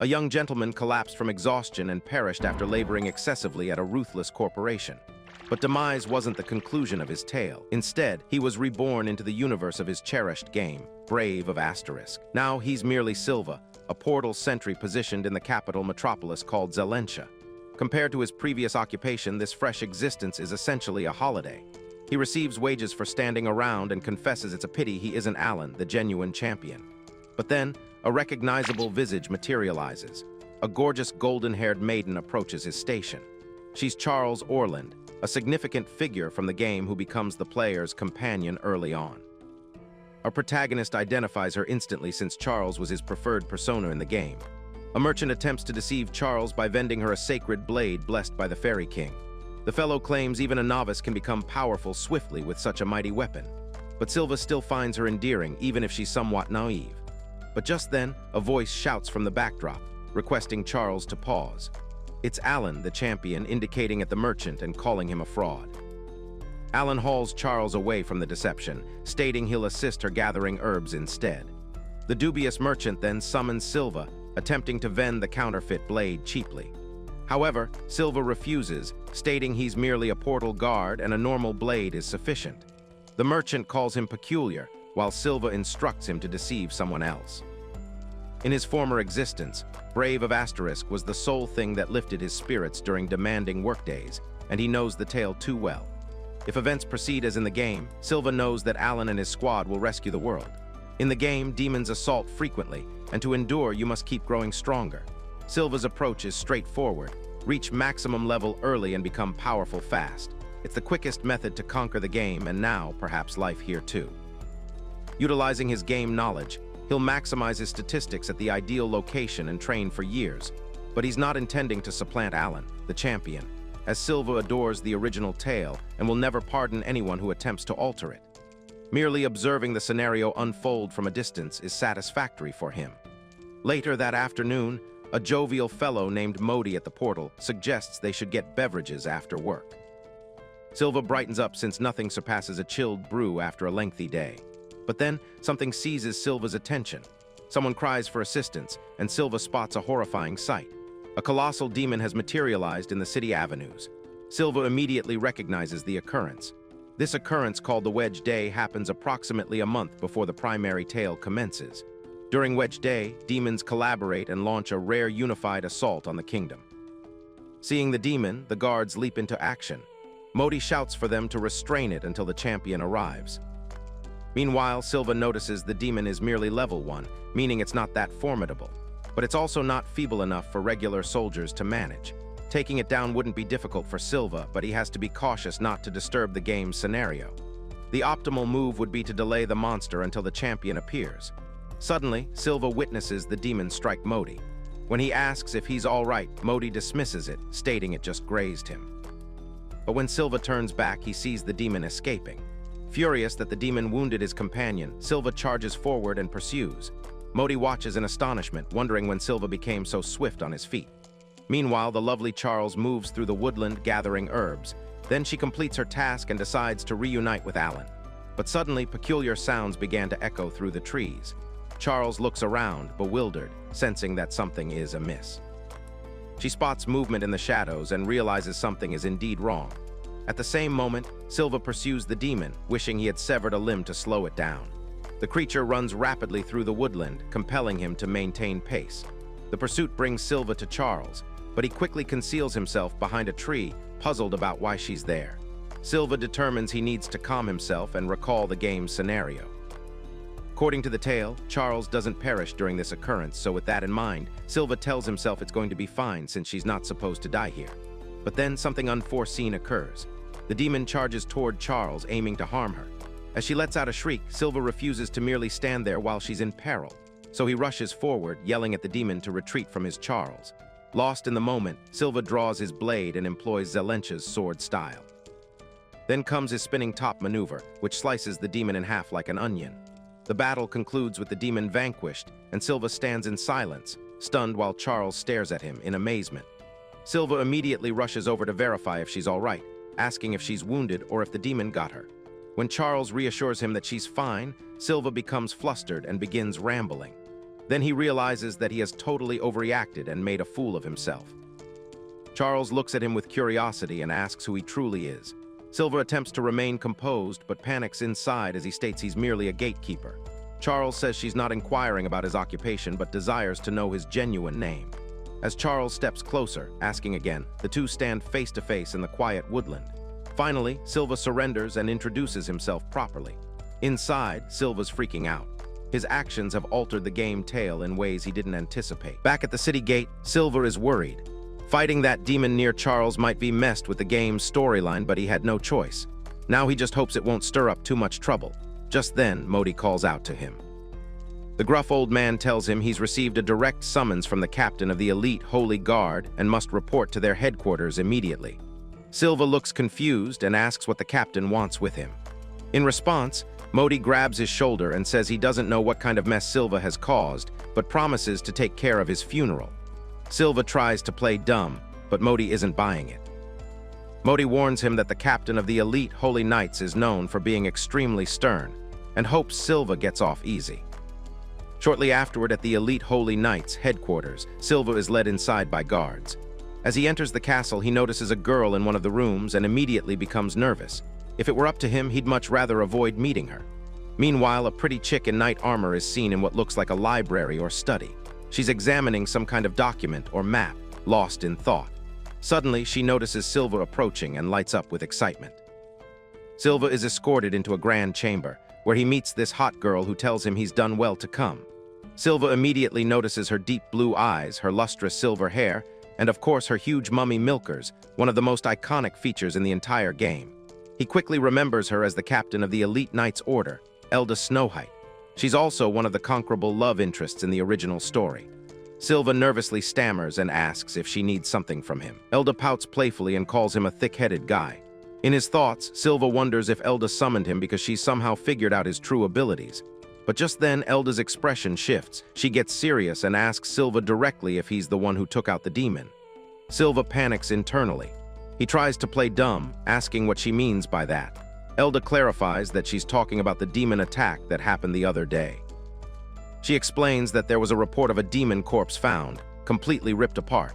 A young gentleman collapsed from exhaustion and perished after laboring excessively at a ruthless corporation. But demise wasn't the conclusion of his tale. Instead, he was reborn into the universe of his cherished game, Brave of Asterisk. Now he's merely Silva, a portal sentry positioned in the capital metropolis called Zalencia. Compared to his previous occupation, this fresh existence is essentially a holiday. He receives wages for standing around and confesses it's a pity he isn't Alan, the genuine champion. But then, a recognizable visage materializes. A gorgeous golden-haired maiden approaches his station. She's Charles Orland, a significant figure from the game who becomes the player's companion early on. Our protagonist identifies her instantly since Charles was his preferred persona in the game. A merchant attempts to deceive Charles by vending her a sacred blade blessed by the Fairy King. The fellow claims even a novice can become powerful swiftly with such a mighty weapon. But Silva still finds her endearing, even if she's somewhat naive. But just then, a voice shouts from the backdrop, requesting Charles to pause. It's Alan, the champion, indicating at the merchant and calling him a fraud. Alan hauls Charles away from the deception, stating he'll assist her gathering herbs instead. The dubious merchant then summons Silva, attempting to vend the counterfeit blade cheaply. However, Silva refuses, stating he's merely a portal guard and a normal blade is sufficient. The merchant calls him peculiar, while Silva instructs him to deceive someone else. In his former existence, Brave of Asterisk was the sole thing that lifted his spirits during demanding workdays, and he knows the tale too well. If events proceed as in the game, Silva knows that Alan and his squad will rescue the world. In the game, demons assault frequently, and to endure you must keep growing stronger. Silva's approach is straightforward. Reach maximum level early and become powerful fast. It's the quickest method to conquer the game, and now, perhaps life here too. Utilizing his game knowledge, he'll maximize his statistics at the ideal location and train for years. But he's not intending to supplant Alan, the champion, as Silva adores the original tale and will never pardon anyone who attempts to alter it. Merely observing the scenario unfold from a distance is satisfactory for him. Later that afternoon, a jovial fellow named Modi at the portal suggests they should get beverages after work. Silva brightens up since nothing surpasses a chilled brew after a lengthy day. But then, something seizes Silva's attention. Someone cries for assistance, and Silva spots a horrifying sight. A colossal demon has materialized in the city avenues. Silva immediately recognizes the occurrence. This occurrence, called the Wedge Day, happens approximately a month before the primary tale commences. During Wedge Day, demons collaborate and launch a rare unified assault on the kingdom. Seeing the demon, the guards leap into action. Modi shouts for them to restrain it until the champion arrives. Meanwhile, Silva notices the demon is merely level 1, meaning it's not that formidable. But it's also not feeble enough for regular soldiers to manage. Taking it down wouldn't be difficult for Silva, but he has to be cautious not to disturb the game's scenario. The optimal move would be to delay the monster until the champion appears. Suddenly, Silva witnesses the demon strike Modi. When he asks if he's all right, Modi dismisses it, stating it just grazed him. But when Silva turns back, he sees the demon escaping. Furious that the demon wounded his companion, Silva charges forward and pursues. Modi watches in astonishment, wondering when Silva became so swift on his feet. Meanwhile, the lovely Charles moves through the woodland gathering herbs. Then she completes her task and decides to reunite with Alan. But suddenly, peculiar sounds began to echo through the trees. Charles looks around, bewildered, sensing that something is amiss. She spots movement in the shadows and realizes something is indeed wrong. At the same moment, Silva pursues the demon, wishing he had severed a limb to slow it down. The creature runs rapidly through the woodland, compelling him to maintain pace. The pursuit brings Silva to Charles, but he quickly conceals himself behind a tree, puzzled about why she's there. Silva determines he needs to calm himself and recall the game's scenario. According to the tale, Charles doesn't perish during this occurrence, so with that in mind, Silva tells himself it's going to be fine since she's not supposed to die here. But then something unforeseen occurs. The demon charges toward Charles, aiming to harm her. As she lets out a shriek, Silva refuses to merely stand there while she's in peril. So he rushes forward, yelling at the demon to retreat from his Charles. Lost in the moment, Silva draws his blade and employs Zalencia's sword style. Then comes his spinning top maneuver, which slices the demon in half like an onion. The battle concludes with the demon vanquished, and Silva stands in silence, stunned while Charles stares at him in amazement. Silva immediately rushes over to verify if she's all right, asking if she's wounded or if the demon got her. When Charles reassures him that she's fine, Silva becomes flustered and begins rambling. Then he realizes that he has totally overreacted and made a fool of himself. Charles looks at him with curiosity and asks who he truly is. Silva attempts to remain composed, but panics inside as he states he's merely a gatekeeper. Charles says she's not inquiring about his occupation, but desires to know his genuine name. As Charles steps closer, asking again, the two stand face to face in the quiet woodland. Finally, Silva surrenders and introduces himself properly. Inside, Silva's freaking out. His actions have altered the game tale in ways he didn't anticipate. Back at the city gate, Silva is worried. Fighting that demon near Charles might be messed with the game's storyline, but he had no choice. Now he just hopes it won't stir up too much trouble. Just then, Modi calls out to him. The gruff old man tells him he's received a direct summons from the captain of the elite Holy Guard and must report to their headquarters immediately. Silva looks confused and asks what the captain wants with him. In response, Modi grabs his shoulder and says he doesn't know what kind of mess Silva has caused, but promises to take care of his funeral. Silva tries to play dumb, but Modi isn't buying it. Modi warns him that the captain of the elite Holy Knights is known for being extremely stern, and hopes Silva gets off easy. Shortly afterward, at the elite Holy Knights headquarters, Silva is led inside by guards. As he enters the castle, he notices a girl in one of the rooms and immediately becomes nervous. If it were up to him, he'd much rather avoid meeting her. Meanwhile, a pretty chick in knight armor is seen in what looks like a library or study. She's examining some kind of document or map, lost in thought. Suddenly, she notices Silva approaching and lights up with excitement. Silva is escorted into a grand chamber, where he meets this hot girl who tells him he's done well to come. Silva immediately notices her deep blue eyes, her lustrous silver hair, and of course her huge mummy milkers, one of the most iconic features in the entire game. He quickly remembers her as the captain of the Elite Knights Order, Elda Snowhite. She's also one of the conquerable love interests in the original story. Silva nervously stammers and asks if she needs something from him. Elda pouts playfully and calls him a thick-headed guy. In his thoughts, Silva wonders if Elda summoned him because she's somehow figured out his true abilities. But just then, Elda's expression shifts. She gets serious and asks Silva directly if he's the one who took out the demon. Silva panics internally. He tries to play dumb, asking what she means by that. Elda clarifies that she's talking about the demon attack that happened the other day. She explains that there was a report of a demon corpse found, completely ripped apart.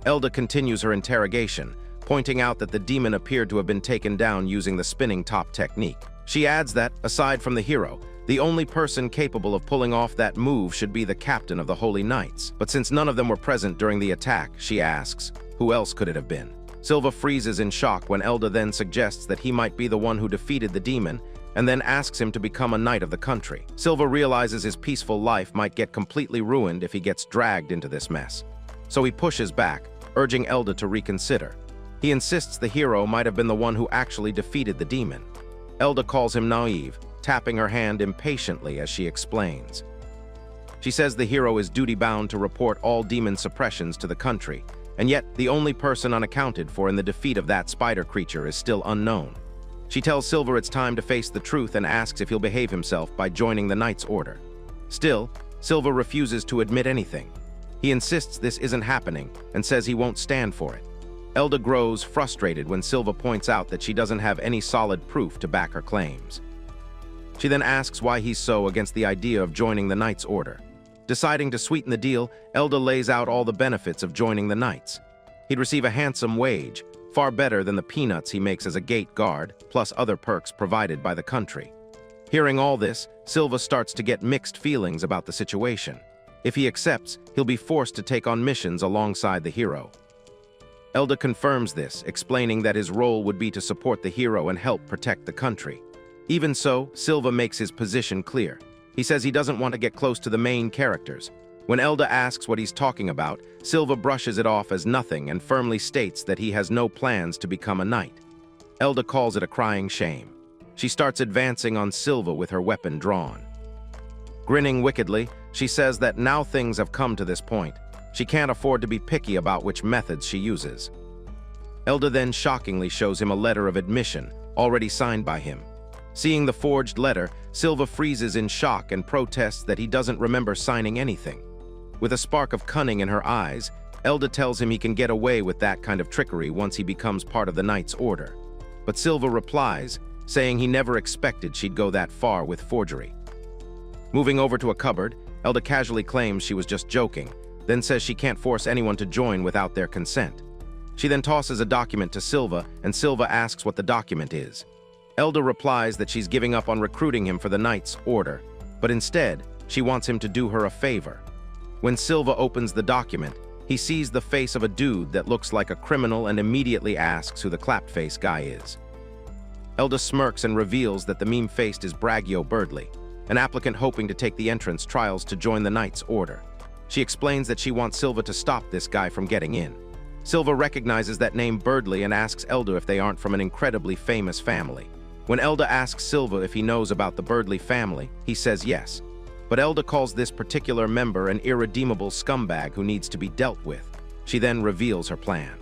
Elda continues her interrogation, pointing out that the demon appeared to have been taken down using the spinning top technique. She adds that, aside from the hero, the only person capable of pulling off that move should be the captain of the Holy Knights. But since none of them were present during the attack, she asks, who else could it have been? Silva freezes in shock when Elda then suggests that he might be the one who defeated the demon, and then asks him to become a knight of the country. Silva realizes his peaceful life might get completely ruined if he gets dragged into this mess. So he pushes back, urging Elda to reconsider. He insists the hero might have been the one who actually defeated the demon. Elda calls him naive, tapping her hand impatiently as she explains. She says the hero is duty-bound to report all demon suppressions to the country, and yet the only person unaccounted for in the defeat of that spider creature is still unknown. She tells Silva it's time to face the truth and asks if he'll behave himself by joining the Knight's Order. Still, Silva refuses to admit anything. He insists this isn't happening and says he won't stand for it. Elda grows frustrated when Silva points out that she doesn't have any solid proof to back her claims. She then asks why he's so against the idea of joining the Knight's Order. Deciding to sweeten the deal, Elda lays out all the benefits of joining the Knights. He'd receive a handsome wage, far better than the peanuts he makes as a gate guard, plus other perks provided by the country. Hearing all this, Silva starts to get mixed feelings about the situation. If he accepts, he'll be forced to take on missions alongside the hero. Elda confirms this, explaining that his role would be to support the hero and help protect the country. Even so, Silva makes his position clear. He says he doesn't want to get close to the main characters. When Elda asks what he's talking about, Silva brushes it off as nothing and firmly states that he has no plans to become a knight. Elda calls it a crying shame. She starts advancing on Silva with her weapon drawn. Grinning wickedly, she says that now things have come to this point, she can't afford to be picky about which methods she uses. Elda then shockingly shows him a letter of admission, already signed by him. Seeing the forged letter, Silva freezes in shock and protests that he doesn't remember signing anything. With a spark of cunning in her eyes, Elda tells him he can get away with that kind of trickery once he becomes part of the Knight's Order. But Silva replies, saying he never expected she'd go that far with forgery. Moving over to a cupboard, Elda casually claims she was just joking, then says she can't force anyone to join without their consent. She then tosses a document to Silva, and Silva asks what the document is. Elda replies that she's giving up on recruiting him for the Knight's Order, but instead, she wants him to do her a favor. When Silva opens the document, he sees the face of a dude that looks like a criminal and immediately asks who the clap-face guy is. Elda smirks and reveals that the meme-faced is Bragio Birdley, an applicant hoping to take the entrance trials to join the Knight's Order. She explains that she wants Silva to stop this guy from getting in. Silva recognizes that name Birdley and asks Elda if they aren't from an incredibly famous family. When Elda asks Silva if he knows about the Birdley family, he says yes. But Elda calls this particular member an irredeemable scumbag who needs to be dealt with. She then reveals her plan.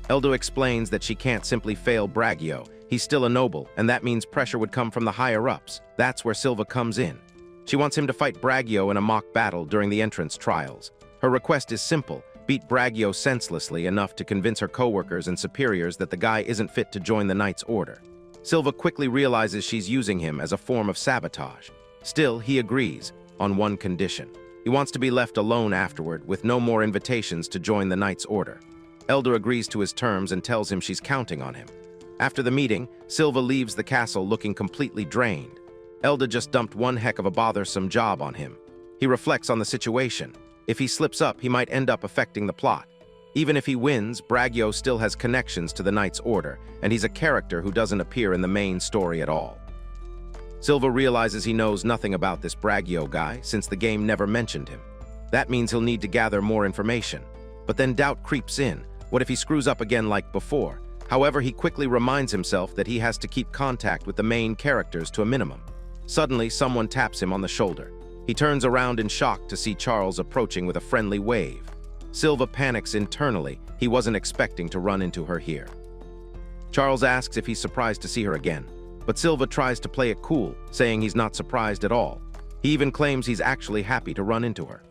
Elda explains that she can't simply fail Bragio. He's still a noble, and that means pressure would come from the higher-ups. That's where Silva comes in. She wants him to fight Bragio in a mock battle during the entrance trials. Her request is simple: beat Bragio senselessly enough to convince her co-workers and superiors that the guy isn't fit to join the Knight's Order. Silva quickly realizes she's using him as a form of sabotage. Still, he agrees, on one condition. He wants to be left alone afterward, with no more invitations to join the Knight's Order. Elda agrees to his terms and tells him she's counting on him. After the meeting, Silva leaves the castle looking completely drained. Elda just dumped one heck of a bothersome job on him. He reflects on the situation. If he slips up, he might end up affecting the plot. Even if he wins, Bragio still has connections to the Knight's Order, and he's a character who doesn't appear in the main story at all. Silva realizes he knows nothing about this Bragio guy since the game never mentioned him. That means he'll need to gather more information. But then doubt creeps in. What if he screws up again like before? However, he quickly reminds himself that he has to keep contact with the main characters to a minimum. Suddenly, someone taps him on the shoulder. He turns around in shock to see Charles approaching with a friendly wave. Silva panics internally. He wasn't expecting to run into her here. Charles asks if he's surprised to see her again, but Silva tries to play it cool, saying he's not surprised at all. He even claims he's actually happy to run into her.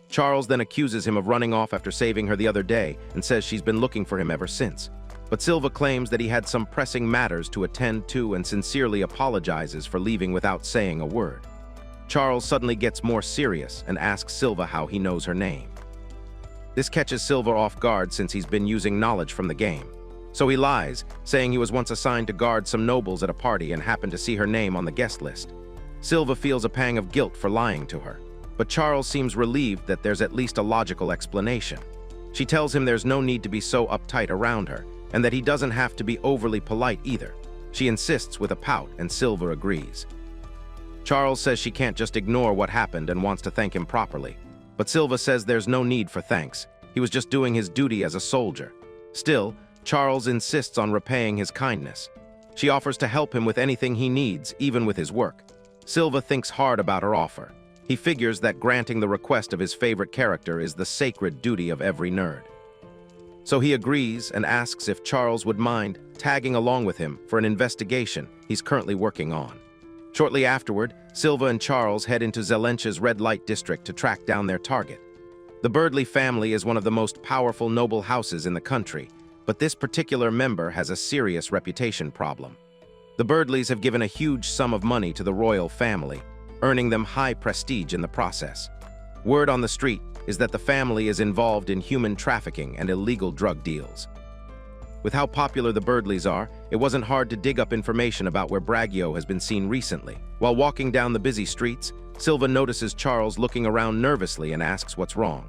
Charles then accuses him of running off after saving her the other day and says she's been looking for him ever since. But Silva claims that he had some pressing matters to attend to and sincerely apologizes for leaving without saying a word. Charles suddenly gets more serious and asks Silva how he knows her name. This catches Silva off guard since he's been using knowledge from the game. So he lies, saying he was once assigned to guard some nobles at a party and happened to see her name on the guest list. Silva feels a pang of guilt for lying to her, but Charles seems relieved that there's at least a logical explanation. She tells him there's no need to be so uptight around her, and that he doesn't have to be overly polite either. She insists with a pout, and Silva agrees. Charles says she can't just ignore what happened and wants to thank him properly. But Silva says there's no need for thanks. He was just doing his duty as a soldier. Still, Charles insists on repaying his kindness. She offers to help him with anything he needs, even with his work. Silva thinks hard about her offer. He figures that granting the request of his favorite character is the sacred duty of every nerd. So he agrees and asks if Charles would mind tagging along with him for an investigation he's currently working on. Shortly afterward, Silva and Charles head into Zelencha's red light district to track down their target. The Birdley family is one of the most powerful noble houses in the country, but this particular member has a serious reputation problem. The Birdleys have given a huge sum of money to the royal family, earning them high prestige in the process. Word on the street is that the family is involved in human trafficking and illegal drug deals. With how popular the Birdleys are, it wasn't hard to dig up information about where Bragio has been seen recently. While walking down the busy streets, Silva notices Charles looking around nervously and asks what's wrong.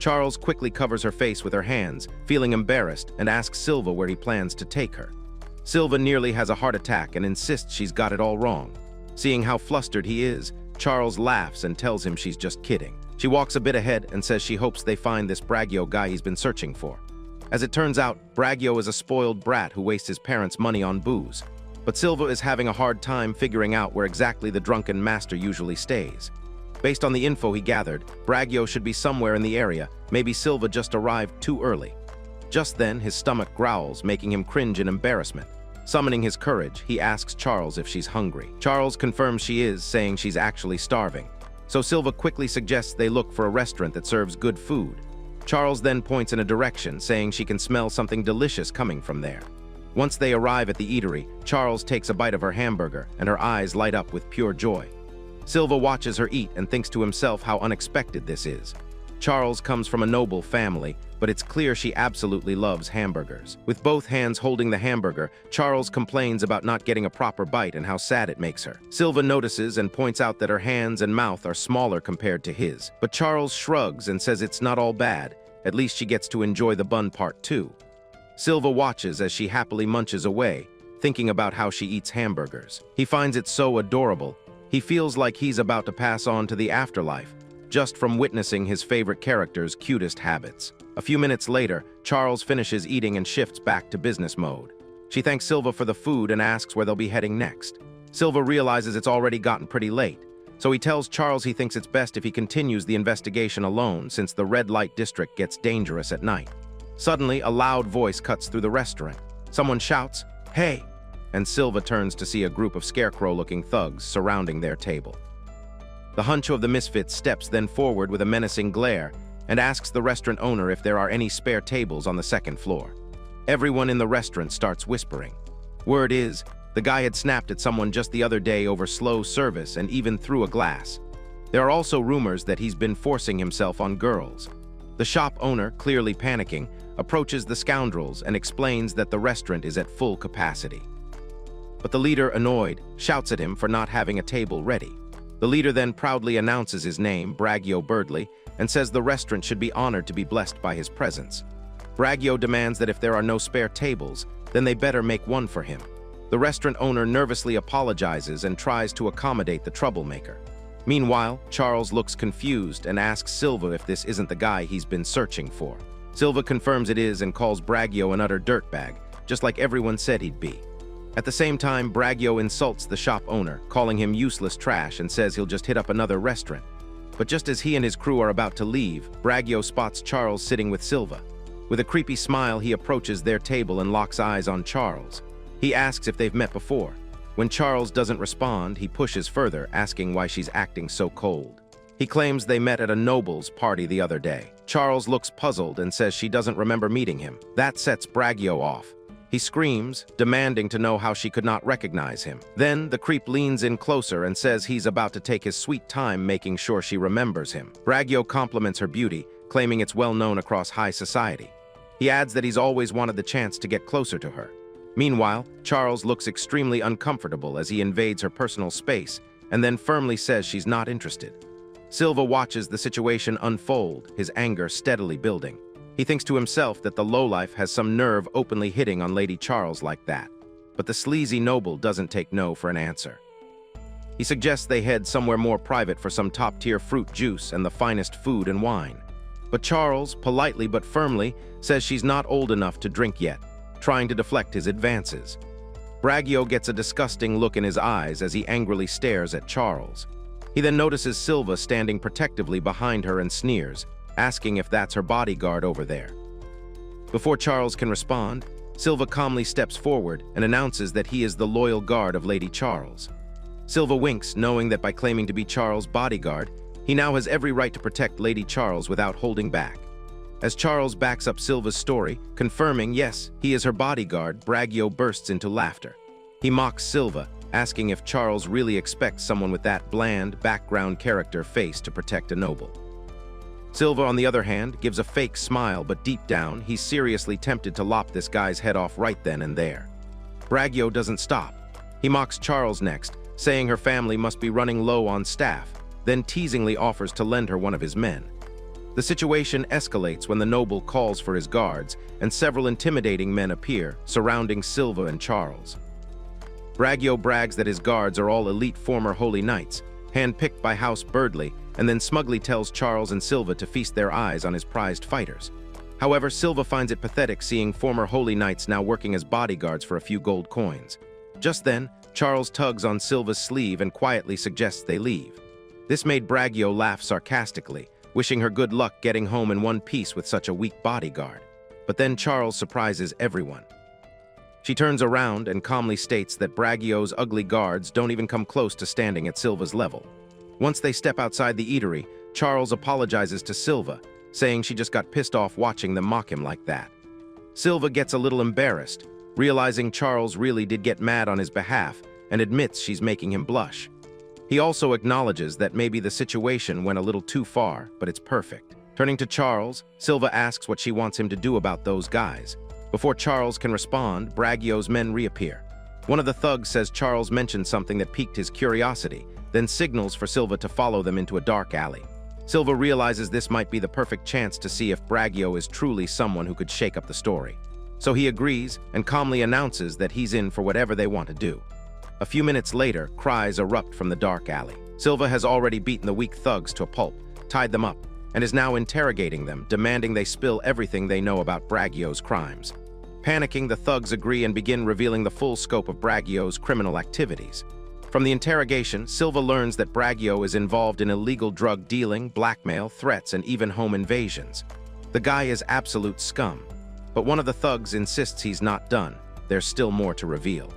Charles quickly covers her face with her hands, feeling embarrassed, and asks Silva where he plans to take her. Silva nearly has a heart attack and insists she's got it all wrong. Seeing how flustered he is, Charles laughs and tells him she's just kidding. She walks a bit ahead and says she hopes they find this Bragio guy he's been searching for. As it turns out, Bragio is a spoiled brat who wastes his parents' money on booze. But Silva is having a hard time figuring out where exactly the drunken master usually stays. Based on the info he gathered, Bragio should be somewhere in the area. Maybe Silva just arrived too early. Just then, his stomach growls, making him cringe in embarrassment. Summoning his courage, he asks Charles if she's hungry. Charles confirms she is, saying she's actually starving. So Silva quickly suggests they look for a restaurant that serves good food. Charles then points in a direction, saying she can smell something delicious coming from there. Once they arrive at the eatery, Charles takes a bite of her hamburger, and her eyes light up with pure joy. Silva watches her eat and thinks to himself how unexpected this is. Charles comes from a noble family, but it's clear she absolutely loves hamburgers. With both hands holding the hamburger, Charles complains about not getting a proper bite and how sad it makes her. Silva notices and points out that her hands and mouth are smaller compared to his. But Charles shrugs and says it's not all bad. At least she gets to enjoy the bun part too. Silva watches as she happily munches away, thinking about how she eats hamburgers. He finds it so adorable. He feels like he's about to pass on to the afterlife, just from witnessing his favorite character's cutest habits. A few minutes later, Charles finishes eating and shifts back to business mode. She thanks Silva for the food and asks where they'll be heading next. Silva realizes it's already gotten pretty late, so he tells Charles he thinks it's best if he continues the investigation alone since the red light district gets dangerous at night. Suddenly, a loud voice cuts through the restaurant. Someone shouts, "Hey!" and Silva turns to see a group of scarecrow-looking thugs surrounding their table. The huncho of the misfits steps then forward with a menacing glare and asks the restaurant owner if there are any spare tables on the second floor. Everyone in the restaurant starts whispering. Word is, the guy had snapped at someone just the other day over slow service and even threw a glass. There are also rumors that he's been forcing himself on girls. The shop owner, clearly panicking, approaches the scoundrels and explains that the restaurant is at full capacity. But the leader, annoyed, shouts at him for not having a table ready. The leader then proudly announces his name, Braggio Birdley, and says the restaurant should be honored to be blessed by his presence. Braggio demands that if there are no spare tables, then they better make one for him. The restaurant owner nervously apologizes and tries to accommodate the troublemaker. Meanwhile, Charles looks confused and asks Silva if this isn't the guy he's been searching for. Silva confirms it is and calls Braggio an utter dirtbag, just like everyone said he'd be. At the same time, Braggio insults the shop owner, calling him useless trash and says he'll just hit up another restaurant. But just as he and his crew are about to leave, Braggio spots Charles sitting with Silva. With a creepy smile, he approaches their table and locks eyes on Charles. He asks if they've met before. When Charles doesn't respond, he pushes further, asking why she's acting so cold. He claims they met at a noble's party the other day. Charles looks puzzled and says she doesn't remember meeting him. That sets Braggio off. He screams, demanding to know how she could not recognize him. Then, the creep leans in closer and says he's about to take his sweet time making sure she remembers him. Braggio compliments her beauty, claiming it's well known across high society. He adds that he's always wanted the chance to get closer to her. Meanwhile, Charles looks extremely uncomfortable as he invades her personal space and then firmly says she's not interested. Silva watches the situation unfold, his anger steadily building. He thinks to himself that the lowlife has some nerve openly hitting on Lady Charles like that. But the sleazy noble doesn't take no for an answer. He suggests they head somewhere more private for some top-tier fruit juice and the finest food and wine. But Charles, politely but firmly, says she's not old enough to drink yet, trying to deflect his advances. Braggio gets a disgusting look in his eyes as he angrily stares at Charles. He then notices Silva standing protectively behind her and sneers, asking if that's her bodyguard over there. Before Charles can respond, Silva calmly steps forward and announces that he is the loyal guard of Lady Charles. Silva winks, knowing that by claiming to be Charles' bodyguard, he now has every right to protect Lady Charles without holding back. As Charles backs up Silva's story, confirming, yes, he is her bodyguard, Braggio bursts into laughter. He mocks Silva, asking if Charles really expects someone with that bland, background character face to protect a noble. Silva, on the other hand, gives a fake smile, but deep down, he's seriously tempted to lop this guy's head off right then and there. Braggio doesn't stop. He mocks Charles next, saying her family must be running low on staff, then teasingly offers to lend her one of his men. The situation escalates when the noble calls for his guards, and several intimidating men appear, surrounding Silva and Charles. Braggio brags that his guards are all elite former holy knights, handpicked by House Birdley, and then smugly tells Charles and Silva to feast their eyes on his prized fighters. However, Silva finds it pathetic seeing former holy knights now working as bodyguards for a few gold coins. Just then, Charles tugs on Silva's sleeve and quietly suggests they leave. This made Braggio laugh sarcastically, wishing her good luck getting home in one piece with such a weak bodyguard. But then Charles surprises everyone. She turns around and calmly states that Braggio's ugly guards don't even come close to standing at Silva's level. Once they step outside the eatery, Charles apologizes to Silva, saying she just got pissed off watching them mock him like that. Silva gets a little embarrassed, realizing Charles really did get mad on his behalf, and admits she's making him blush. He also acknowledges that maybe the situation went a little too far, but it's perfect. Turning to Charles, Silva asks what she wants him to do about those guys. Before Charles can respond, Braggio's men reappear. One of the thugs says Charles mentioned something that piqued his curiosity, then signals for Silva to follow them into a dark alley. Silva realizes this might be the perfect chance to see if Braggio is truly someone who could shake up the story. So he agrees and calmly announces that he's in for whatever they want to do. A few minutes later, cries erupt from the dark alley. Silva has already beaten the weak thugs to a pulp, tied them up, and is now interrogating them, demanding they spill everything they know about Braggio's crimes. Panicking, the thugs agree and begin revealing the full scope of Braggio's criminal activities. From the interrogation, Silva learns that Braggio is involved in illegal drug dealing, blackmail, threats, and even home invasions. The guy is absolute scum. But one of the thugs insists he's not done. There's still more to reveal.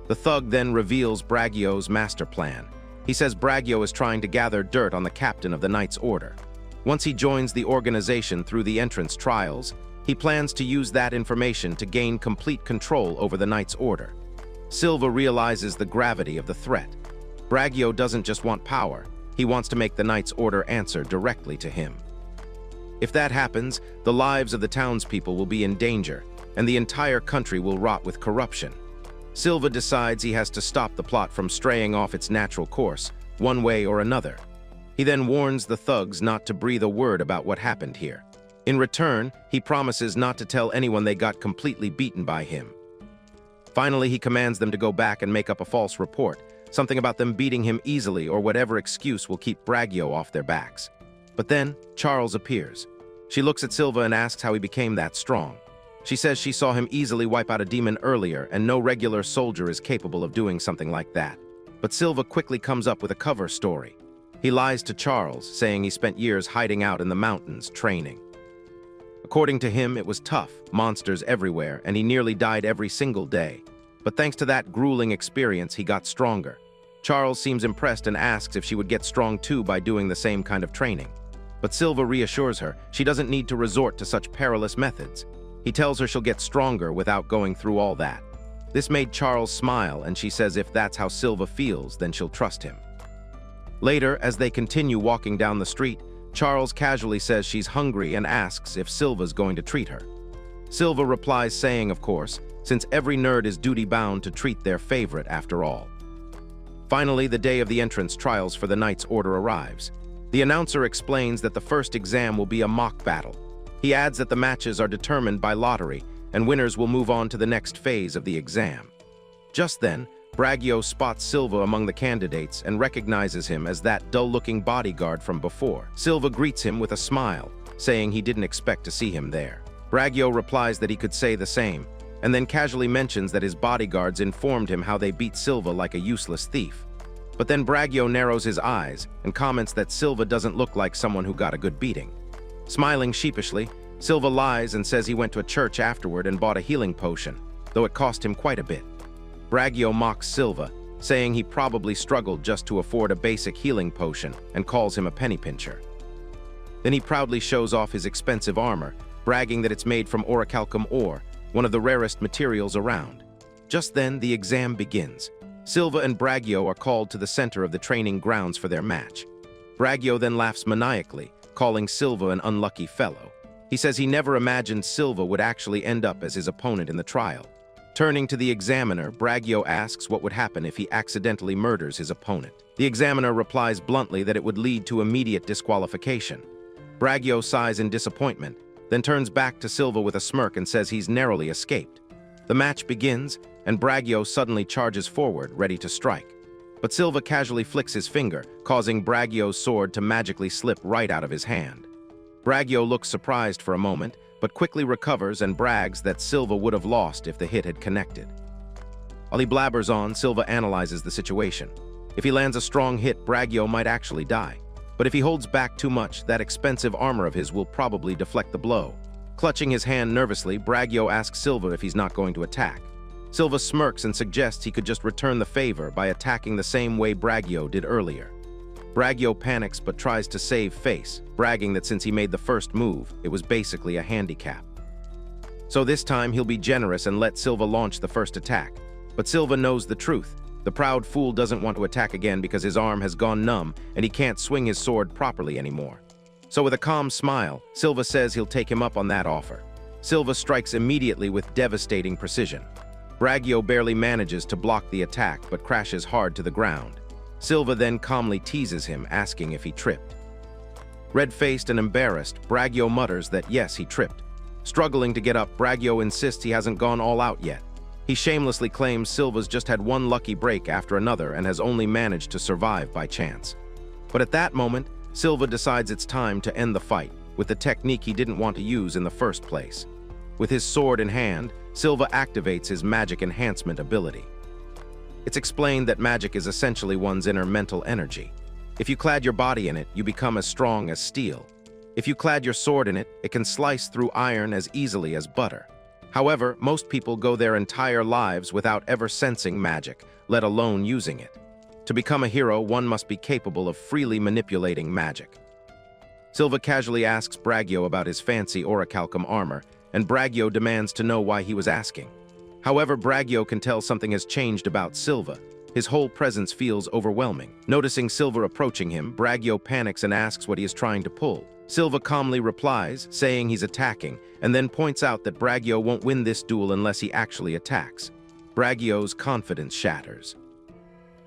The thug then reveals Braggio's master plan. He says Braggio is trying to gather dirt on the captain of the Knights Order. Once he joins the organization through the entrance trials, he plans to use that information to gain complete control over the Knights Order. Silva realizes the gravity of the threat. Braggio doesn't just want power, he wants to make the Knights Order answer directly to him. If that happens, the lives of the townspeople will be in danger, and the entire country will rot with corruption. Silva decides he has to stop the plot from straying off its natural course, one way or another. He then warns the thugs not to breathe a word about what happened here. In return, he promises not to tell anyone they got completely beaten by him. Finally, he commands them to go back and make up a false report, something about them beating him easily or whatever excuse will keep Braggio off their backs. But then, Charles appears. She looks at Silva and asks how he became that strong. She says she saw him easily wipe out a demon earlier, and no regular soldier is capable of doing something like that. But Silva quickly comes up with a cover story. He lies to Charles, saying he spent years hiding out in the mountains, training. According to him, it was tough, monsters everywhere, and he nearly died every single day. But thanks to that grueling experience, he got stronger. Charles seems impressed and asks if she would get strong too by doing the same kind of training. But Silva reassures her she doesn't need to resort to such perilous methods. He tells her she'll get stronger without going through all that. This made Charles smile, and she says if that's how Silva feels, then she'll trust him. Later, as they continue walking down the street, Charles casually says she's hungry and asks if Silva's going to treat her. Silva replies saying, of course, since every nerd is duty-bound to treat their favorite after all. Finally, the day of the entrance trials for the Knights Order arrives. The announcer explains that the first exam will be a mock battle. He adds that the matches are determined by lottery, and winners will move on to the next phase of the exam. Just then, Braggio spots Silva among the candidates and recognizes him as that dull-looking bodyguard from before. Silva greets him with a smile, saying he didn't expect to see him there. Braggio replies that he could say the same, and then casually mentions that his bodyguards informed him how they beat Silva like a useless thief. But then Braggio narrows his eyes and comments that Silva doesn't look like someone who got a good beating. Smiling sheepishly, Silva lies and says he went to a church afterward and bought a healing potion, though it cost him quite a bit. Braggio mocks Silva, saying he probably struggled just to afford a basic healing potion and calls him a penny pincher. Then he proudly shows off his expensive armor, bragging that it's made from orichalcum ore, one of the rarest materials around. Just then, the exam begins. Silva and Braggio are called to the center of the training grounds for their match. Braggio then laughs maniacally, calling Silva an unlucky fellow. He says he never imagined Silva would actually end up as his opponent in the trial. Turning to the examiner, Braggio asks what would happen if he accidentally murders his opponent. The examiner replies bluntly that it would lead to immediate disqualification. Braggio sighs in disappointment, then turns back to Silva with a smirk and says he's narrowly escaped. The match begins, and Braggio suddenly charges forward, ready to strike. But Silva casually flicks his finger, causing Braggio's sword to magically slip right out of his hand. Braggio looks surprised for a moment, but quickly recovers and brags that Silva would have lost if the hit had connected. While he blabbers on, Silva analyzes the situation. If he lands a strong hit, Braggio might actually die. But if he holds back too much, that expensive armor of his will probably deflect the blow. Clutching his hand nervously, Braggio asks Silva if he's not going to attack. Silva smirks and suggests he could just return the favor by attacking the same way Braggio did earlier. Braggio panics but tries to save face, bragging that since he made the first move, it was basically a handicap. So this time he'll be generous and let Silva launch the first attack. But Silva knows the truth. The proud fool doesn't want to attack again because his arm has gone numb and he can't swing his sword properly anymore. So with a calm smile, Silva says he'll take him up on that offer. Silva strikes immediately with devastating precision. Bragio barely manages to block the attack but crashes hard to the ground. Silva then calmly teases him, asking if he tripped. Red-faced and embarrassed, Bragio mutters that yes, he tripped. Struggling to get up, Bragio insists he hasn't gone all out yet. He shamelessly claims Silva's just had one lucky break after another and has only managed to survive by chance. But at that moment, Silva decides it's time to end the fight with the technique he didn't want to use in the first place. With his sword in hand, Silva activates his magic enhancement ability. It's explained that magic is essentially one's inner mental energy. If you clad your body in it, you become as strong as steel. If you clad your sword in it, it can slice through iron as easily as butter. However, most people go their entire lives without ever sensing magic, let alone using it. To become a hero, one must be capable of freely manipulating magic. Silva casually asks Bragio about his fancy orichalcum armor, and Bragio demands to know why he was asking. However, Bragio can tell something has changed about Silva. His whole presence feels overwhelming. Noticing Silva approaching him, Bragio panics and asks what he is trying to pull. Silva calmly replies, saying he's attacking, and then points out that Bragio won't win this duel unless he actually attacks. Bragio's confidence shatters.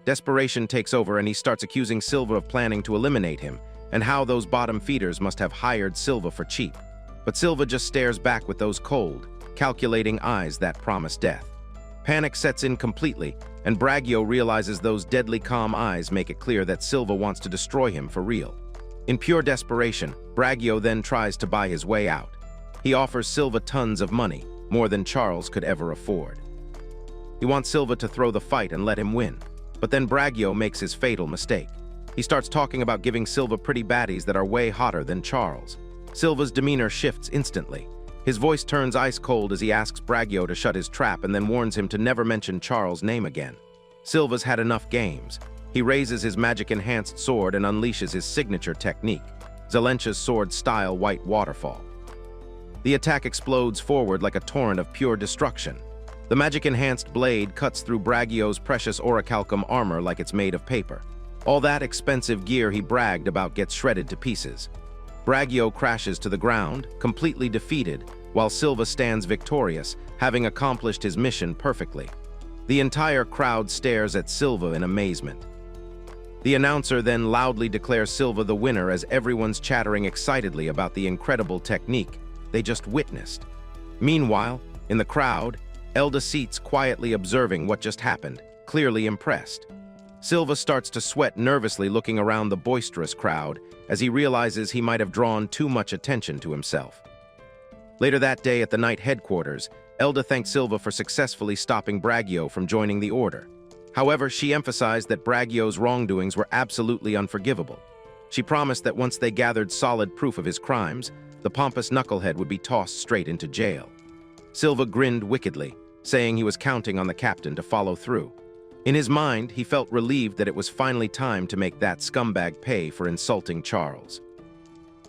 Desperation takes over and he starts accusing Silva of planning to eliminate him, and how those bottom feeders must have hired Silva for cheap. But Silva just stares back with those cold, calculating eyes that promise death. Panic sets in completely, and Bragio realizes those deadly calm eyes make it clear that Silva wants to destroy him for real. In pure desperation, Bragio then tries to buy his way out. He offers Silva tons of money, more than Charles could ever afford. He wants Silva to throw the fight and let him win. But then Bragio makes his fatal mistake. He starts talking about giving Silva pretty baddies that are way hotter than Charles. Silva's demeanor shifts instantly. His voice turns ice cold as he asks Bragio to shut his trap and then warns him to never mention Charles' name again. Silva's had enough games. He raises his magic-enhanced sword and unleashes his signature technique, Zelencha's sword-style white waterfall. The attack explodes forward like a torrent of pure destruction. The magic-enhanced blade cuts through Bragio's precious orichalcum armor like it's made of paper. All that expensive gear he bragged about gets shredded to pieces. Bragio crashes to the ground, completely defeated, while Silva stands victorious, having accomplished his mission perfectly. The entire crowd stares at Silva in amazement. The announcer then loudly declares Silva the winner as everyone's chattering excitedly about the incredible technique they just witnessed. Meanwhile, in the crowd, Elda sits quietly observing what just happened, clearly impressed. Silva starts to sweat nervously looking around the boisterous crowd as he realizes he might have drawn too much attention to himself. Later that day at the night headquarters, Elda thanked Silva for successfully stopping Bragio from joining the Order. However, she emphasized that Bragio's wrongdoings were absolutely unforgivable. She promised that once they gathered solid proof of his crimes, the pompous knucklehead would be tossed straight into jail. Silva grinned wickedly, saying he was counting on the captain to follow through. In his mind, he felt relieved that it was finally time to make that scumbag pay for insulting Charles.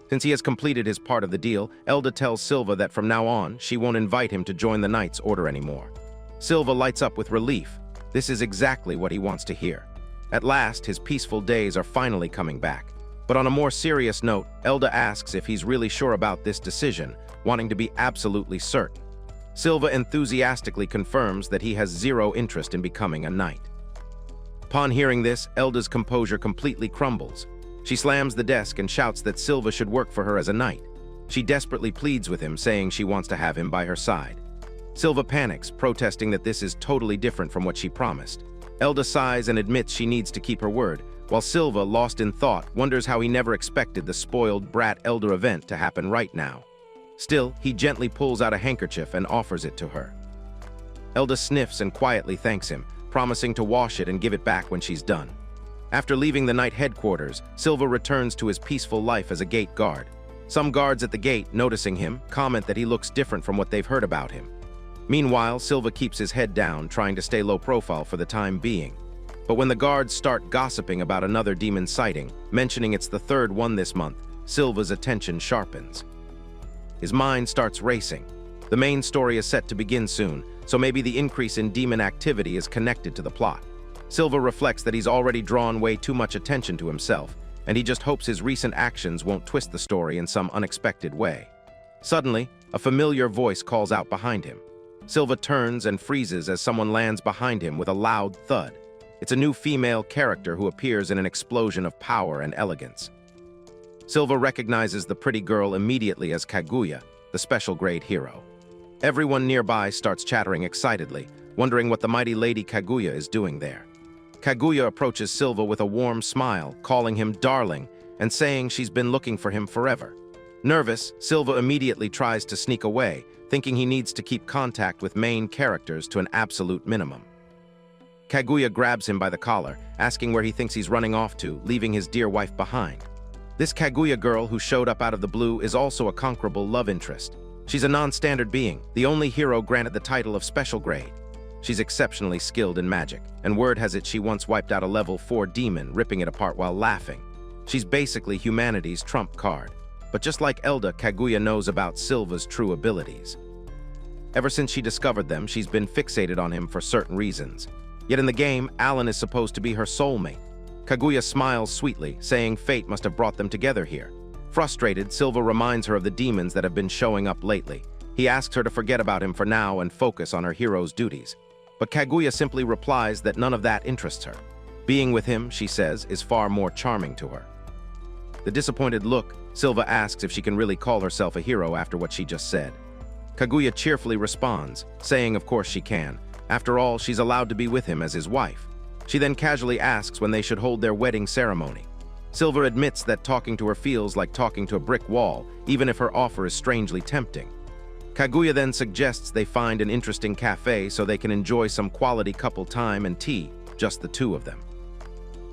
Since he has completed his part of the deal, Elda tells Silva that from now on, she won't invite him to join the Knights' Order anymore. Silva lights up with relief. This is exactly what he wants to hear. At last, his peaceful days are finally coming back. But on a more serious note, Elda asks if he's really sure about this decision, wanting to be absolutely certain. Silva enthusiastically confirms that he has zero interest in becoming a knight. Upon hearing this, Elda's composure completely crumbles. She slams the desk and shouts that Silva should work for her as a knight. She desperately pleads with him, saying she wants to have him by her side. Silva panics, protesting that this is totally different from what she promised. Elda sighs and admits she needs to keep her word, while Silva, lost in thought, wonders how he never expected the spoiled brat Elder event to happen right now. Still, he gently pulls out a handkerchief and offers it to her. Elda sniffs and quietly thanks him, promising to wash it and give it back when she's done. After leaving the night headquarters, Silva returns to his peaceful life as a gate guard. Some guards at the gate, noticing him, comment that he looks different from what they've heard about him. Meanwhile, Silva keeps his head down, trying to stay low profile for the time being. But when the guards start gossiping about another demon sighting, mentioning it's the third one this month, Silva's attention sharpens. His mind starts racing. The main story is set to begin soon, so maybe the increase in demon activity is connected to the plot. Silva reflects that he's already drawn way too much attention to himself, and he just hopes his recent actions won't twist the story in some unexpected way. Suddenly, a familiar voice calls out behind him. Silva turns and freezes as someone lands behind him with a loud thud. It's a new female character who appears in an explosion of power and elegance. Silva recognizes the pretty girl immediately as Kaguya, the special grade hero. Everyone nearby starts chattering excitedly, wondering what the mighty Lady Kaguya is doing there. Kaguya approaches Silva with a warm smile, calling him darling and saying she's been looking for him forever. Nervous, Silva immediately tries to sneak away, thinking he needs to keep contact with main characters to an absolute minimum. Kaguya grabs him by the collar, asking where he thinks he's running off to, leaving his dear wife behind. This Kaguya girl who showed up out of the blue is also a conquerable love interest. She's a non-standard being, the only hero granted the title of special grade. She's exceptionally skilled in magic, and word has it she once wiped out a level 4 demon, ripping it apart while laughing. She's basically humanity's trump card. But just like Elda, Kaguya knows about Silva's true abilities. Ever since she discovered them, she's been fixated on him for certain reasons. Yet in the game, Alan is supposed to be her soulmate. Kaguya smiles sweetly, saying fate must have brought them together here. Frustrated, Silva reminds her of the demons that have been showing up lately. He asks her to forget about him for now and focus on her hero's duties. But Kaguya simply replies that none of that interests her. Being with him, she says, is far more charming to her. The disappointed look, Silva asks if she can really call herself a hero after what she just said. Kaguya cheerfully responds, saying of course she can. After all, she's allowed to be with him as his wife. She then casually asks when they should hold their wedding ceremony. Silva admits that talking to her feels like talking to a brick wall, even if her offer is strangely tempting. Kaguya then suggests they find an interesting cafe so they can enjoy some quality couple time and tea, just the two of them.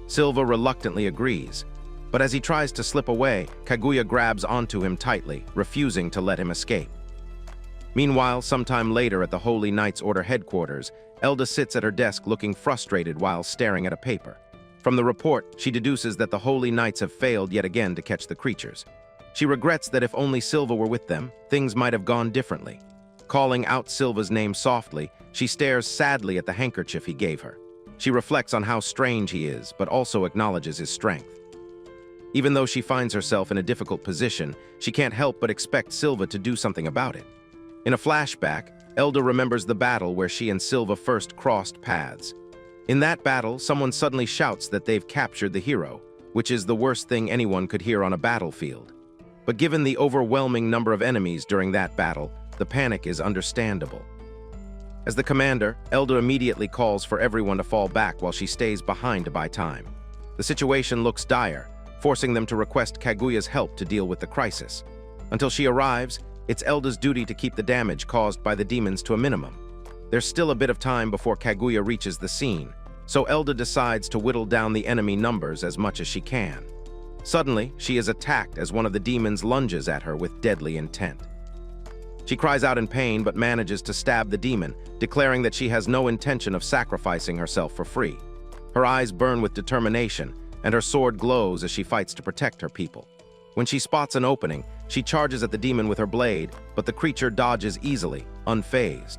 Silva reluctantly agrees, but as he tries to slip away, Kaguya grabs onto him tightly, refusing to let him escape. Meanwhile, sometime later at the Holy Knights Order headquarters, Elda sits at her desk looking frustrated while staring at a paper. From the report, she deduces that the Holy Knights have failed yet again to catch the creatures. She regrets that if only Silva were with them, things might have gone differently. Calling out Silva's name softly, she stares sadly at the handkerchief he gave her. She reflects on how strange he is, but also acknowledges his strength. Even though she finds herself in a difficult position, she can't help but expect Silva to do something about it. In a flashback, Elda remembers the battle where she and Silva first crossed paths. In that battle, someone suddenly shouts that they've captured the hero, which is the worst thing anyone could hear on a battlefield. But given the overwhelming number of enemies during that battle, the panic is understandable. As the commander, Elda immediately calls for everyone to fall back while she stays behind to buy time. The situation looks dire, forcing them to request Kaguya's help to deal with the crisis. Until she arrives, it's Elda's duty to keep the damage caused by the demons to a minimum. There's still a bit of time before Kaguya reaches the scene, so Elda decides to whittle down the enemy numbers as much as she can. Suddenly, she is attacked as one of the demons lunges at her with deadly intent. She cries out in pain but manages to stab the demon, declaring that she has no intention of sacrificing herself for free. Her eyes burn with determination, and her sword glows as she fights to protect her people. When she spots an opening, she charges at the demon with her blade, but the creature dodges easily, unfazed.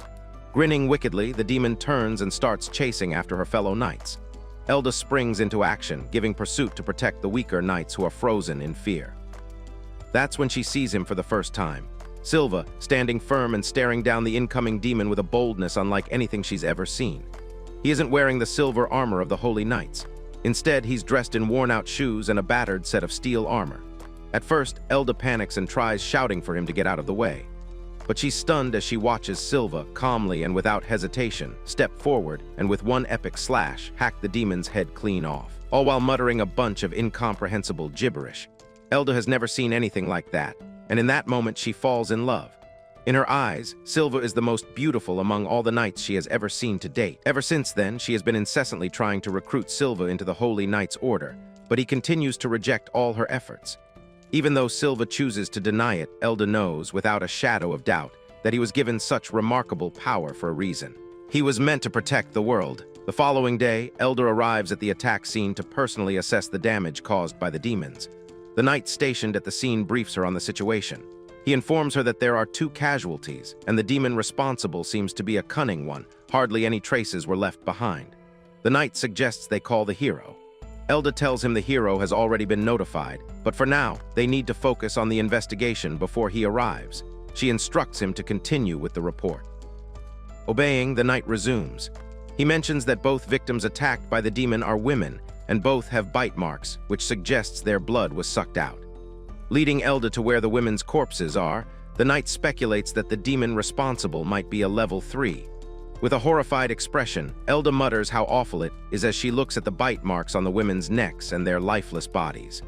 Grinning wickedly, the demon turns and starts chasing after her fellow knights. Elda springs into action, giving pursuit to protect the weaker knights who are frozen in fear. That's when she sees him for the first time. Silva, standing firm and staring down the incoming demon with a boldness unlike anything she's ever seen. He isn't wearing the silver armor of the Holy Knights. Instead, he's dressed in worn-out shoes and a battered set of steel armor. At first, Elda panics and tries shouting for him to get out of the way. But she's stunned as she watches Silva, calmly and without hesitation, step forward and with one epic slash, hack the demon's head clean off, all while muttering a bunch of incomprehensible gibberish. Elda has never seen anything like that, and in that moment she falls in love. In her eyes, Silva is the most beautiful among all the knights she has ever seen to date. Ever since then, she has been incessantly trying to recruit Silva into the Holy Knights Order, but he continues to reject all her efforts. Even though Silva chooses to deny it, Elda knows, without a shadow of doubt, that he was given such remarkable power for a reason. He was meant to protect the world. The following day, Elda arrives at the attack scene to personally assess the damage caused by the demons. The knight stationed at the scene briefs her on the situation. He informs her that there are 2 casualties, and the demon responsible seems to be a cunning one. Hardly any traces were left behind. The knight suggests they call the hero. Elda tells him the hero has already been notified, but for now, they need to focus on the investigation before he arrives. She instructs him to continue with the report. Obeying, the knight resumes. He mentions that both victims attacked by the demon are women, and both have bite marks, which suggests their blood was sucked out. Leading Elda to where the women's corpses are, the knight speculates that the demon responsible might be a level 3. With a horrified expression, Elda mutters how awful it is as she looks at the bite marks on the women's necks and their lifeless bodies.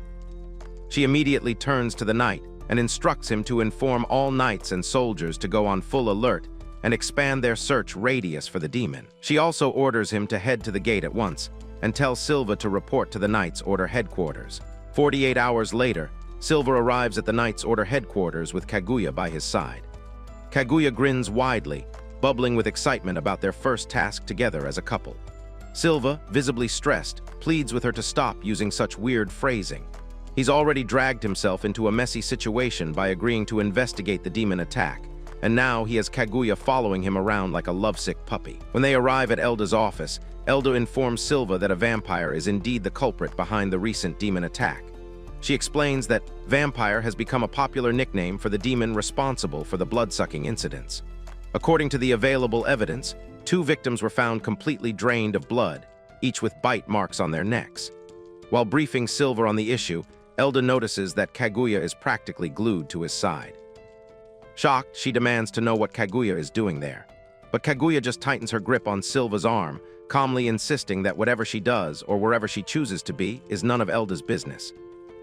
She immediately turns to the knight and instructs him to inform all knights and soldiers to go on full alert and expand their search radius for the demon. She also orders him to head to the gate at once and tell Silva to report to the Knights Order headquarters. 48 hours later, Silva arrives at the Knights Order headquarters with Kaguya by his side. Kaguya grins widely, bubbling with excitement about their first task together as a couple. Silva, visibly stressed, pleads with her to stop using such weird phrasing. He's already dragged himself into a messy situation by agreeing to investigate the demon attack, and now he has Kaguya following him around like a lovesick puppy. When they arrive at Elda's office, Elda informs Silva that a vampire is indeed the culprit behind the recent demon attack. She explains that vampire has become a popular nickname for the demon responsible for the blood-sucking incidents. According to the available evidence, 2 victims were found completely drained of blood, each with bite marks on their necks. While briefing Silva on the issue, Elda notices that Kaguya is practically glued to his side. Shocked, she demands to know what Kaguya is doing there. But Kaguya just tightens her grip on Silva's arm, calmly insisting that whatever she does, or wherever she chooses to be, is none of Elda's business.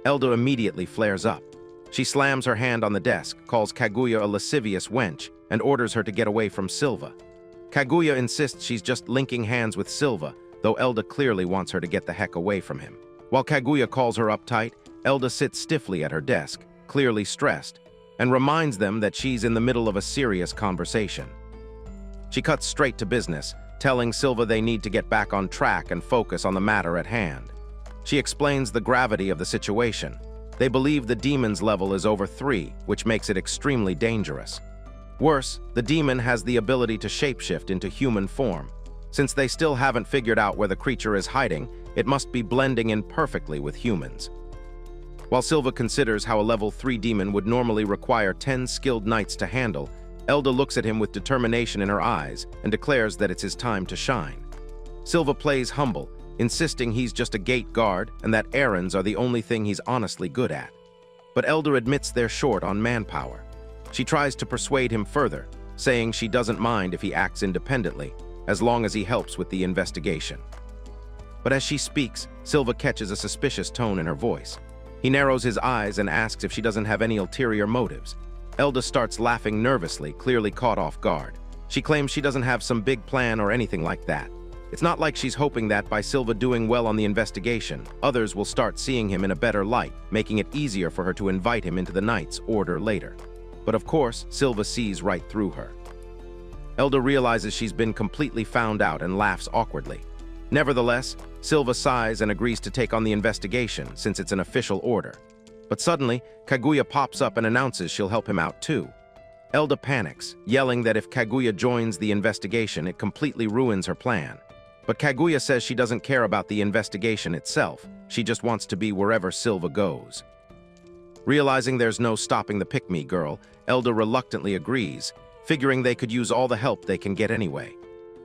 Elda immediately flares up. She slams her hand on the desk, calls Kaguya a lascivious wench, and orders her to get away from Silva. Kaguya insists she's just linking hands with Silva, though Elda clearly wants her to get the heck away from him. While Kaguya calls her uptight, Elda sits stiffly at her desk, clearly stressed, and reminds them that she's in the middle of a serious conversation. She cuts straight to business, telling Silva they need to get back on track and focus on the matter at hand. She explains the gravity of the situation. They believe the demon's level is over 3, which makes it extremely dangerous. Worse, the demon has the ability to shapeshift into human form. Since they still haven't figured out where the creature is hiding, it must be blending in perfectly with humans. While Silva considers how a level 3 demon would normally require 10 skilled knights to handle, Elda looks at him with determination in her eyes and declares that it's his time to shine. Silva plays humble, insisting he's just a gate guard and that errands are the only thing he's honestly good at. But Elda admits they're short on manpower. She tries to persuade him further, saying she doesn't mind if he acts independently, as long as he helps with the investigation. But as she speaks, Silva catches a suspicious tone in her voice. He narrows his eyes and asks if she doesn't have any ulterior motives. Elda starts laughing nervously, clearly caught off guard. She claims she doesn't have some big plan or anything like that. It's not like she's hoping that by Silva doing well on the investigation, others will start seeing him in a better light, making it easier for her to invite him into the Knights Order later. But of course, Silva sees right through her. Elda realizes she's been completely found out and laughs awkwardly. Nevertheless, Silva sighs and agrees to take on the investigation since it's an official order. But suddenly, Kaguya pops up and announces she'll help him out too. Elda panics, yelling that if Kaguya joins the investigation, it completely ruins her plan. But Kaguya says she doesn't care about the investigation itself, she just wants to be wherever Silva goes. Realizing there's no stopping the pick-me girl, Elda reluctantly agrees, figuring they could use all the help they can get anyway.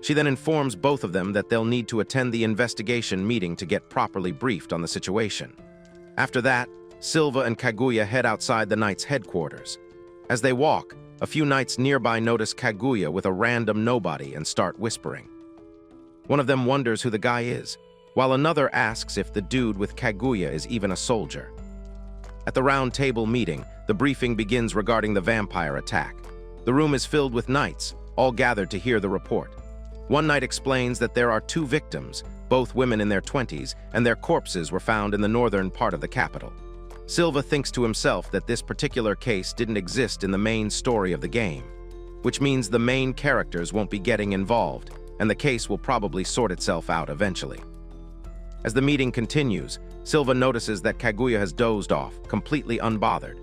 She then informs both of them that they'll need to attend the investigation meeting to get properly briefed on the situation. After that, Silva and Kaguya head outside the Knights' headquarters. As they walk, a few knights nearby notice Kaguya with a random nobody and start whispering. One of them wonders who the guy is, while another asks if the dude with Kaguya is even a soldier. At the round table meeting, the briefing begins regarding the vampire attack. The room is filled with knights, all gathered to hear the report. One knight explains that there are 2 victims, both women in their 20s, and their corpses were found in the northern part of the capital. Silva thinks to himself that this particular case didn't exist in the main story of the game, which means the main characters won't be getting involved, and the case will probably sort itself out eventually. As the meeting continues, Silva notices that Kaguya has dozed off, completely unbothered.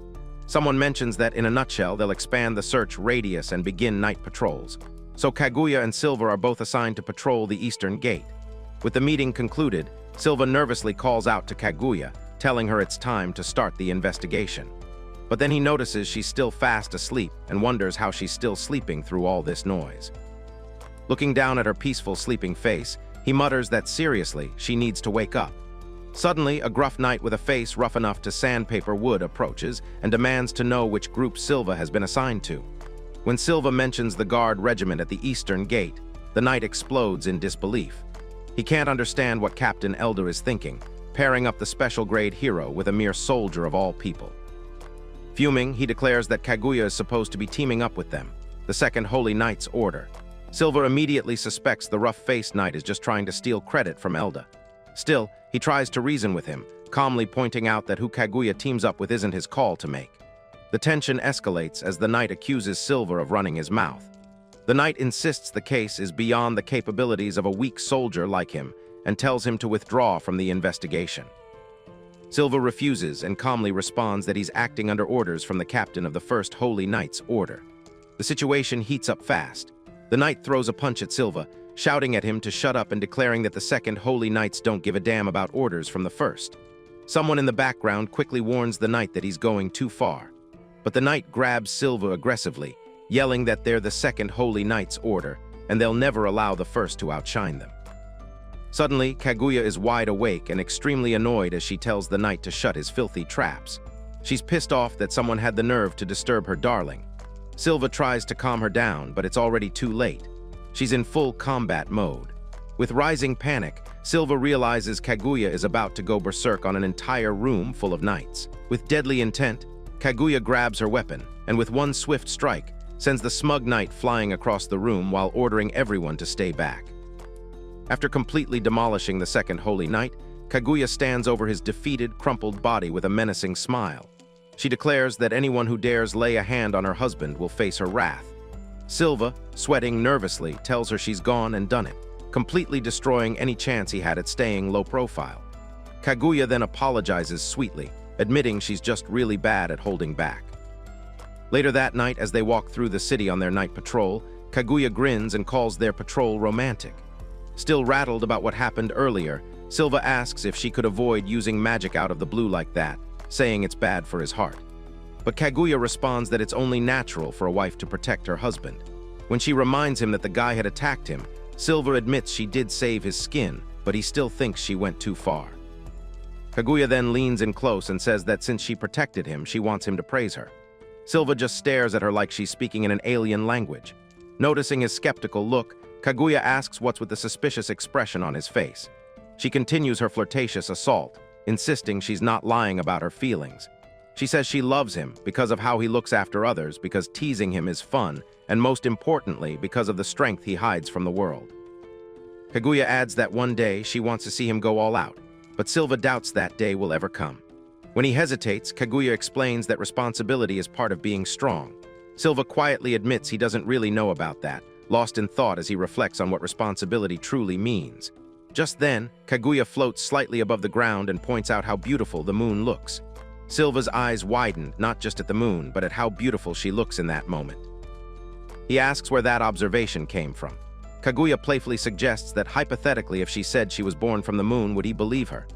Someone mentions that in a nutshell they'll expand the search radius and begin night patrols. So Kaguya and Silva are both assigned to patrol the eastern gate. With the meeting concluded, Silva nervously calls out to Kaguya, telling her it's time to start the investigation. But then he notices she's still fast asleep and wonders how she's still sleeping through all this noise. Looking down at her peaceful sleeping face, he mutters that seriously, she needs to wake up. Suddenly, a gruff knight with a face rough enough to sandpaper wood approaches and demands to know which group Silva has been assigned to. When Silva mentions the guard regiment at the eastern gate, the knight explodes in disbelief. He can't understand what Captain Elder is thinking, pairing up the special grade hero with a mere soldier of all people. Fuming, he declares that Kaguya is supposed to be teaming up with them, the Second Holy Knight's order. Silva immediately suspects the rough-faced knight is just trying to steal credit from Elda. Still, he tries to reason with him, calmly pointing out that who Kaguya teams up with isn't his call to make. The tension escalates as the knight accuses Silva of running his mouth. The knight insists the case is beyond the capabilities of a weak soldier like him and tells him to withdraw from the investigation. Silva refuses and calmly responds that he's acting under orders from the captain of the First Holy Knight's order. The situation heats up fast. The knight throws a punch at Silva, shouting at him to shut up and declaring that the Second Holy Knights don't give a damn about orders from the First. Someone in the background quickly warns the knight that he's going too far. But the knight grabs Silva aggressively, yelling that they're the Second Holy Knight's order, and they'll never allow the First to outshine them. Suddenly, Kaguya is wide awake and extremely annoyed as she tells the knight to shut his filthy traps. She's pissed off that someone had the nerve to disturb her darling. Silva tries to calm her down, but it's already too late. She's in full combat mode. With rising panic, Silva realizes Kaguya is about to go berserk on an entire room full of knights. With deadly intent, Kaguya grabs her weapon, and with one swift strike, sends the smug knight flying across the room while ordering everyone to stay back. After completely demolishing the Second Holy Knight, Kaguya stands over his defeated, crumpled body with a menacing smile. She declares that anyone who dares lay a hand on her husband will face her wrath. Silva, sweating nervously, tells her she's gone and done it, completely destroying any chance he had at staying low profile. Kaguya then apologizes sweetly, admitting she's just really bad at holding back. Later that night, as they walk through the city on their night patrol, Kaguya grins and calls their patrol romantic. Still rattled about what happened earlier, Silva asks if she could avoid using magic out of the blue like that, saying it's bad for his heart. But Kaguya responds that it's only natural for a wife to protect her husband. When she reminds him that the guy had attacked him, Silva admits she did save his skin, but he still thinks she went too far. Kaguya then leans in close and says that since she protected him, she wants him to praise her. Silva just stares at her like she's speaking in an alien language. Noticing his skeptical look, Kaguya asks what's with the suspicious expression on his face. She continues her flirtatious assault, insisting she's not lying about her feelings. She says she loves him because of how he looks after others, because teasing him is fun, and most importantly, because of the strength he hides from the world. Kaguya adds that one day she wants to see him go all out, but Silva doubts that day will ever come. When he hesitates, Kaguya explains that responsibility is part of being strong. Silva quietly admits he doesn't really know about that, lost in thought as he reflects on what responsibility truly means. Just then, Kaguya floats slightly above the ground and points out how beautiful the moon looks. Silva's eyes widened, not just at the moon, but at how beautiful she looks in that moment. He asks where that observation came from. Kaguya playfully suggests that hypothetically if she said she was born from the moon, would he believe her?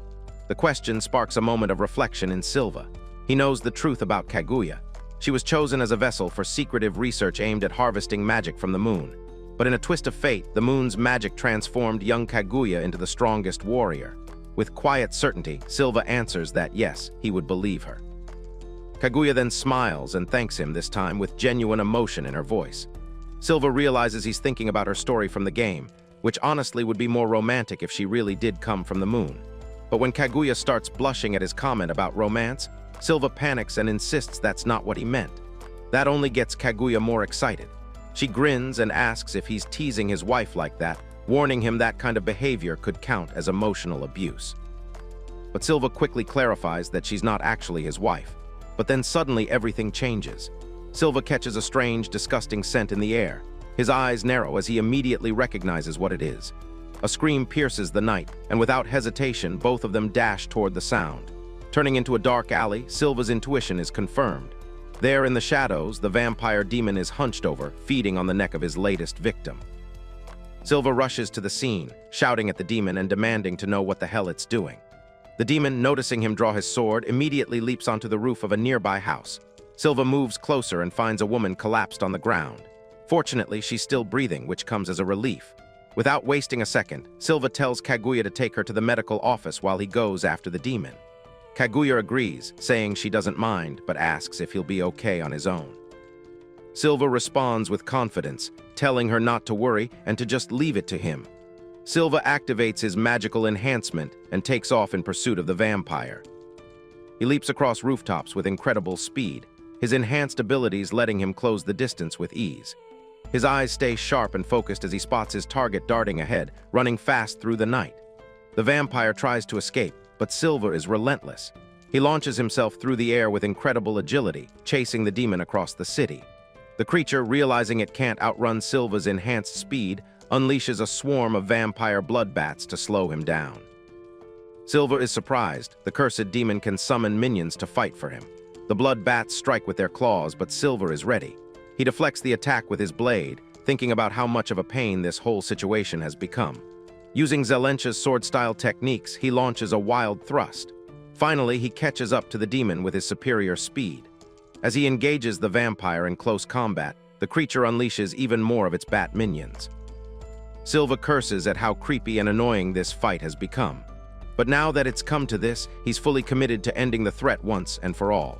The question sparks a moment of reflection in Silva. He knows the truth about Kaguya. She was chosen as a vessel for secretive research aimed at harvesting magic from the moon. But in a twist of fate, the moon's magic transformed young Kaguya into the strongest warrior. With quiet certainty, Silva answers that yes, he would believe her. Kaguya then smiles and thanks him, this time with genuine emotion in her voice. Silva realizes he's thinking about her story from the game, which honestly would be more romantic if she really did come from the moon. But when Kaguya starts blushing at his comment about romance, Silva panics and insists that's not what he meant. That only gets Kaguya more excited. She grins and asks if he's teasing his wife like that, warning him that kind of behavior could count as emotional abuse. But Silva quickly clarifies that she's not actually his wife. But then suddenly everything changes. Silva catches a strange, disgusting scent in the air. His eyes narrow as he immediately recognizes what it is. A scream pierces the night, and without hesitation, both of them dash toward the sound. Turning into a dark alley, Silva's intuition is confirmed. There in the shadows, the vampire demon is hunched over, feeding on the neck of his latest victim. Silva rushes to the scene, shouting at the demon and demanding to know what the hell it's doing. The demon, noticing him draw his sword, immediately leaps onto the roof of a nearby house. Silva moves closer and finds a woman collapsed on the ground. Fortunately, she's still breathing, which comes as a relief. Without wasting a second, Silva tells Kaguya to take her to the medical office while he goes after the demon. Kaguya agrees, saying she doesn't mind, but asks if he'll be okay on his own. Silva responds with confidence, telling her not to worry and to just leave it to him. Silva activates his magical enhancement and takes off in pursuit of the vampire. He leaps across rooftops with incredible speed, his enhanced abilities letting him close the distance with ease. His eyes stay sharp and focused as he spots his target darting ahead, running fast through the night. The vampire tries to escape, but Silva is relentless. He launches himself through the air with incredible agility, chasing the demon across the city. The creature, realizing it can't outrun Silva's enhanced speed, unleashes a swarm of vampire bloodbats to slow him down. Silva is surprised. The cursed demon can summon minions to fight for him. The bloodbats strike with their claws, but Silva is ready. He deflects the attack with his blade, thinking about how much of a pain this whole situation has become. Using Zelencha's sword-style techniques, he launches a wild thrust. Finally, he catches up to the demon with his superior speed. As he engages the vampire in close combat, the creature unleashes even more of its bat minions. Silva curses at how creepy and annoying this fight has become. But now that it's come to this, he's fully committed to ending the threat once and for all.